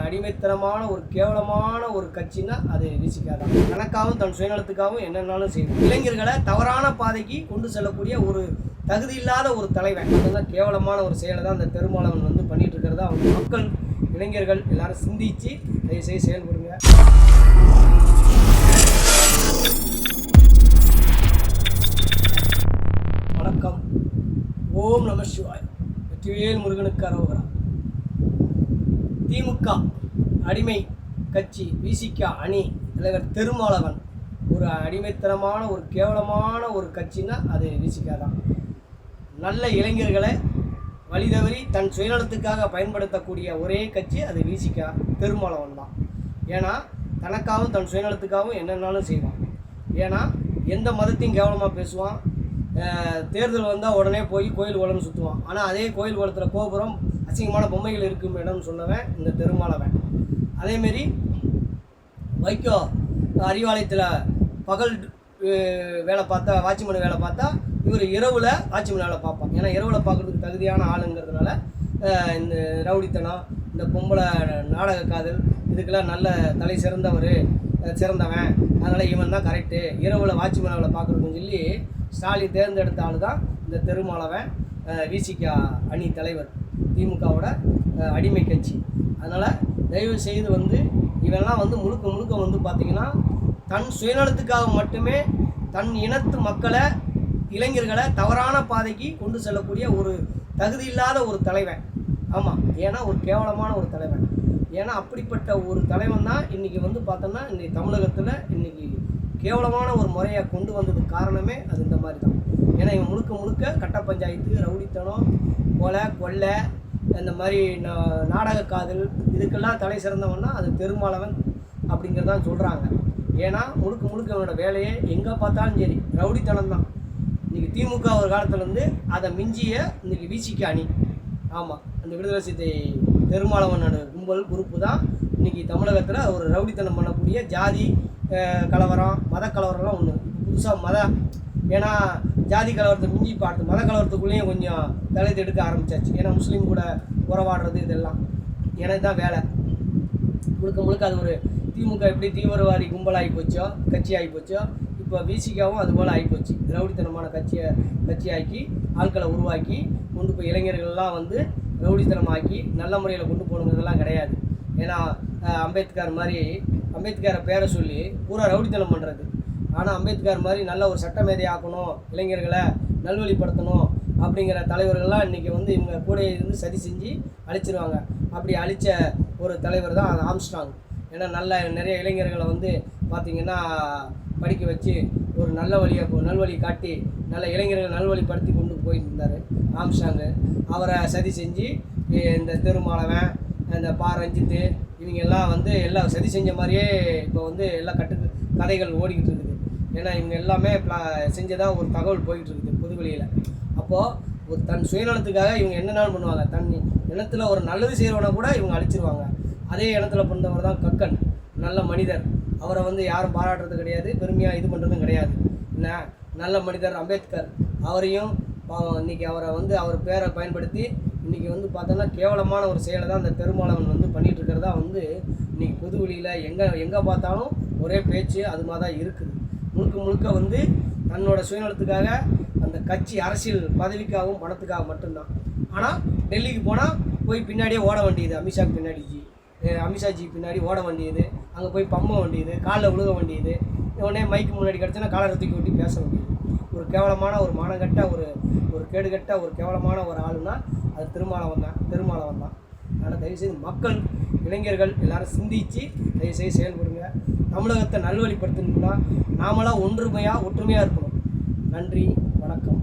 அடிமைத்தனமான ஒரு கேவலமான ஒரு கட்சின்னா அது விசிகாதான். தனக்காகவும் தன் சுயநலத்துக்காகவும் என்னென்னாலும் செய்யும். இளைஞர்களை தவறான பாதைக்கு கொண்டு செல்லக்கூடிய ஒரு தகுதி இல்லாத ஒரு தலைவன். அதெல்லாம் கேவலமான ஒரு செயலை தான் அந்த பெருமாளவன் பண்ணிட்டு இருக்கிறதா அவங்க மக்கள் இளைஞர்கள் எல்லாரும் சிந்திச்சு தயவுசெய்து செயல்படுங்க. வணக்கம். ஓம் நம சிவாய். வெற்றிவேல் முருகனுக்கு அரோகரா. திமுக அடிமை கட்சி விசிக அணி தலைவர் பெருமாளவன் ஒரு அடிமைத்தனமான ஒரு கேவலமான ஒரு கட்சின்னா அது விசிக தான். நல்ல இளைஞர்களை வழிதவறி தன் சுயநலத்துக்காக பயன்படுத்தக்கூடிய ஒரே கட்சி அது விசிக பெருமாளவன் தான். ஏன்னா தனக்காகவும் தன் சுயநலத்துக்காகவும் என்னென்னாலும் செய்வான். ஏன்னா எந்த மதத்தையும் கேவலமாக பேசுவான். தேர்தல் வந்தால் உடனே போய் கோயில் குளம்னு சுற்றுவான். ஆனால் அதே கோயில் குளத்தில் கோபுரம் அசிங்கமான பொம்மைகள் இருக்கும் இடம்னு சொன்னவன் இந்த பெருமாளவன். அதேமாரி வைகோ அறிவாலயத்தில் பகல் வேலை பார்த்தா வாட்ச்மேன் வேலை பார்த்தா இவர் இரவில் வாட்ச்மேன் வேலை பார்ப்பான். ஏன்னா இரவில் பார்க்குறதுக்கு தகுதியான ஆளுங்கிறதுனால இந்த ரவுடித்தனம், இந்த பொம்பளை நாடக காதல் இதுக்கெல்லாம் நல்ல தலை சிறந்தவன், அதனால் இவன் தான் கரெக்டு இரவில் வாட்ச்மேன் வேலை பார்க்குறதுன்னு சொல்லி ஸ்டாலின் தேர்ந்தெடுத்த ஆள் தான் இந்த பெருமாளவன் விசிக அணி தலைவர், திமுகவோட அடிமை கட்சி. அதனால் தயவு செய்து இவெல்லாம் முழுக்க பார்த்திங்கன்னா தன் சுயநலத்துக்காக மட்டுமே தன் இனத்து மக்களை இளைஞர்களை தவறான பாதைக்கு கொண்டு செல்லக்கூடிய ஒரு தகுதி இல்லாத ஒரு தலைவன். ஆமாம், ஏன்னா ஒரு கேவலமான ஒரு தலைவன். ஏன்னா அப்படிப்பட்ட ஒரு தலைவன் தான் இன்றைக்கி பார்த்தோம்னா இன்றைக்கி தமிழகத்தில் இன்றைக்கி கேவலமான ஒரு முறையை கொண்டு வந்ததுக்கு காரணமே அது இந்த மாதிரி தான். ஏன்னா இவன் முழுக்க கட்ட பஞ்சாயத்து, ரவுடித்தனம், கொலை இந்த மாதிரி நாடக காதல் இதுக்கெல்லாம் தலை சிறந்தவன்னா அது பெருமாளவன் அப்படிங்கிறதான் சொல்கிறாங்க. ஏன்னா முழுக்க இவனோட வேலையே எங்கே பார்த்தாலும் சரி ரவுடித்தனம் தான். இன்றைக்கி திமுக ஒரு காலத்தில் அதை மிஞ்சிய இன்றைக்கி விசிக அணி. ஆமாம், அந்த விடுதலை சித்தை பெருமாளவனோட குரூப்பு தான் இன்றைக்கி தமிழகத்தில் ஒரு ரவுடித்தனம் பண்ணக்கூடிய ஜாதி கலவரம், மத கலவரம்லாம் ஒன்று புதுசாக ஏன்னா ஜாதி கலவரத்தை மிஞ்சி பார்த்து மத கலவரத்துக்குள்ளேயும் கொஞ்சம் தலை எடுக்க ஆரம்பிச்சாச்சு. ஏன்னா முஸ்லீம் கூட உறவாடுறது இதெல்லாம் எனக்கு தான் வேலை. முழுக்க அது ஒரு திமுக எப்படி தீவிரவாதி கும்பலாகி போச்சோ, கட்சி ஆகி போச்சோ, இப்போ விசிகாவும் அதுபோல் ஆகிப்போச்சு. ரவுடித்தனமான கட்சியாக்கி ஆட்களை உருவாக்கி கொண்டு போய் இளைஞர்கள்லாம் ரவுடித்தனமாக்கி நல்ல முறையில் கொண்டு போகணுங்கிறதெல்லாம் கிடையாது. ஏன்னா அம்பேத்கரை பேரை சொல்லி பூரா ரவுடித்தனம் பண்ணுறது. ஆனால் அம்பேத்கர் மாதிரி நல்ல ஒரு சட்டமேதை ஆக்கணும், இளைஞர்களை நல்வழிப்படுத்தணும் அப்படிங்கிற தலைவர்கள்லாம் இன்றைக்கி இவங்க கூட இருந்து சதி செஞ்சு அழிச்சிருவாங்க. அப்படி அழித்த ஒரு தலைவர் தான் ஆம்ஸ்ட்ராங். ஏன்னா நிறைய இளைஞர்களை பார்த்திங்கன்னா படிக்க வச்சு ஒரு நல்வழி காட்டி நல்ல இளைஞர்களை நல்வழிப்படுத்தி கொண்டு போயிட்டு இருந்தார் ஆம்ஸ்ட்ராங்கு. அவரை சதி செஞ்சு இந்த பெருமாளவன், இந்த ரஞ்சித்து இவங்க எல்லாம் எல்லாம் சதி செஞ்ச மாதிரியே இப்போ எல்லா கதைகள் ஓடிக்கிட்டு இருக்குது. ஏன்னா இவங்க எல்லாமே செஞ்சதாக ஒரு தகவல் போய்கிட்டு இருக்குது பொதுவெளியில். அப்போது ஒரு தன் சுயநலத்துக்காக இவங்க என்னென்னாலும் பண்ணுவாங்க. தன் இனத்தில் ஒரு நல்லது செய்கிறவனை கூட இவங்க அழிச்சிருவாங்க. அதே இடத்துல பிறந்தவர் தான் கக்கன், நல்ல மனிதர். அவரை யாரும் பாராட்டுறது கிடையாது, பெருமையாக இது பண்ணுறதும் கிடையாது. என்ன நல்ல மனிதர் அம்பேத்கர், அவரையும் இன்றைக்கி அவரை அவர் பேரை பயன்படுத்தி இன்றைக்கி பார்த்தோன்னா கேவலமான ஒரு செயலை தான் அந்த பெருமாளவன் பண்ணிகிட்டு இருக்கிறதா இன்றைக்கி பொதுவெளியில் எங்கே பார்த்தாலும் ஒரே பேச்சு அது மாதிரி தான் இருக்குது. முழுக்க தன்னோட சுயநலத்துக்காக அந்த கட்சி அரசியல் பதவிக்காகவும் பணத்துக்காக மட்டும்தான். ஆனால் டெல்லிக்கு போனால் போய் பின்னாடியே ஓட வேண்டியது, அமித்ஷாஜி பின்னாடி ஓட வேண்டியது, அங்கே போய் பம்ம வேண்டியது, காலில் விழுக வேண்டியது, உடனே மைக்கு முன்னாடி கிடச்சுன்னா காலரை தூக்கி ஒட்டி பேச வேண்டியது. ஒரு கேவலமான ஒரு மானங்கட்ட ஒரு கேடுகட்ட ஒரு கேவலமான ஒரு ஆளுன்னா அது பெருமாளவன் தான். அதனால் தயவுசெய்து மக்கள் இளைஞர்கள் எல்லாரும் சிந்தித்து தயவுசெய்து செயல்படுங்க. தமிழகத்தை நல்வழிப்படுத்தணும்னா நாமெல்லாம் ஒற்றுமையாக இருக்கணும். நன்றி, வணக்கம்.